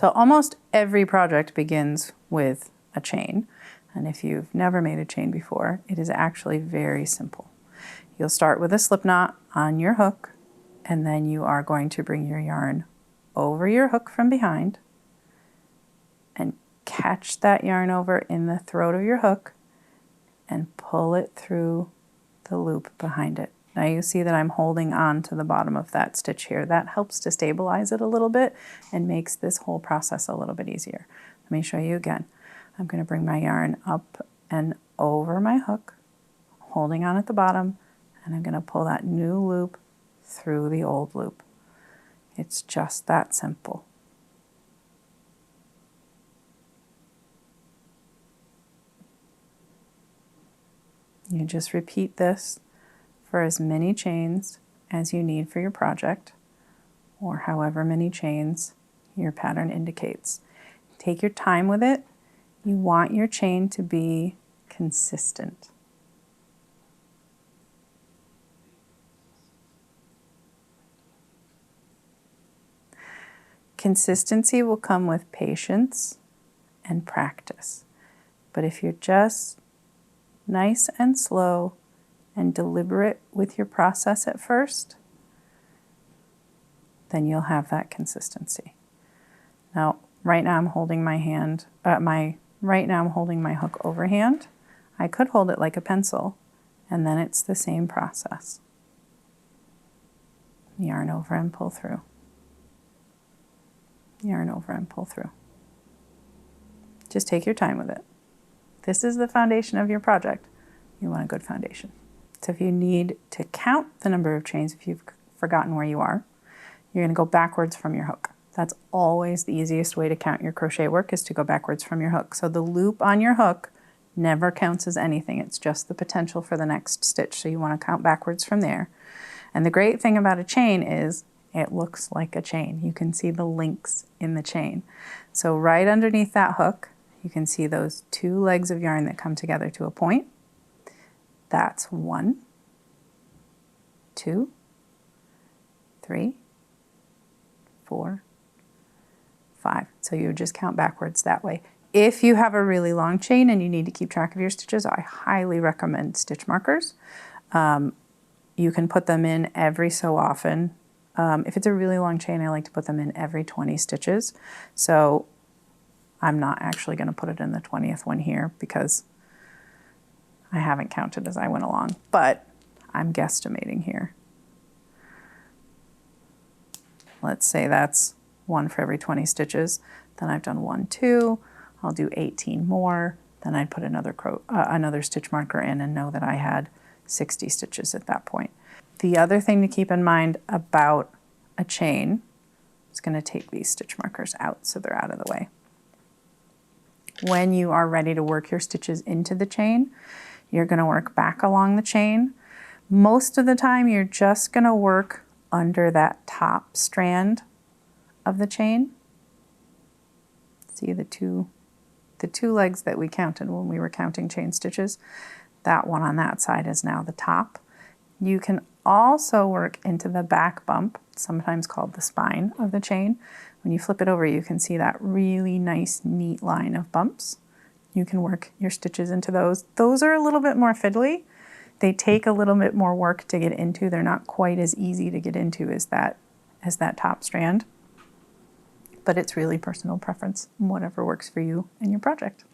So almost every project begins with a chain. And if you've never made a chain before, it is actually very simple. You'll start with a slip knot on your hook, and then you are going to bring your yarn over your hook from behind and catch that yarn over in the throat of your hook and pull it through the loop behind it. Now you see that I'm holding on to the bottom of that stitch here. That helps to stabilize it a little bit and makes this whole process a little bit easier. Let me show you again. I'm going to bring my yarn up and over my hook, holding on at the bottom, and I'm going to pull that new loop through the old loop. It's just that simple. You just repeat this for as many chains as you need for your project, or however many chains your pattern indicates. Take your time with it. You want your chain to be consistent. Consistency will come with patience and practice. But if you're just nice and slow and deliberate with your process at first, then you'll have that consistency. Now, right now I'm holding my hand, right now I'm holding my hook overhand. I could hold it like a pencil, and then it's the same process. Yarn over and pull through. Yarn over and pull through. Just take your time with it. This is the foundation of your project. You want a good foundation. So if you need to count the number of chains, if you've forgotten where you are, you're going to go backwards from your hook. That's always the easiest way to count your crochet work, is to go backwards from your hook. So the loop on your hook never counts as anything. It's just the potential for the next stitch. So you want to count backwards from there. And the great thing about a chain is it looks like a chain. You can see the links in the chain. So right underneath that hook, you can see those two legs of yarn that come together to a point. That's 1, 2, 3, 4, 5. So you just count backwards that way. If you have a really long chain and you need to keep track of your stitches, I highly recommend stitch markers. You can put them in every so often. If it's a really long chain, I like to put them in every 20 stitches. So I'm not actually going to put it in the 20th one here because I haven't counted as I went along, but I'm guesstimating here. Let's say that's 1 for every 20 stitches. Then I've done 1, 2. I'll do 18 more. Then I'd put another stitch marker in and know that I had 60 stitches at that point. The other thing to keep in mind about a chain, is going to take these stitch markers out so they're out of the way. When you are ready to work your stitches into the chain, you're going to work back along the chain. Most of the time you're just going to work under that top strand of the chain. See the two legs that we counted when we were counting chain stitches? That one on that side is now the top. You can also work into the back bump, sometimes called the spine of the chain. When you flip it over, you can see that really nice, neat line of bumps. You can work your stitches into those. Those are a little bit more fiddly. They take a little bit more work to get into. They're not quite as easy to get into as that top strand. But it's really personal preference, whatever works for you and your project.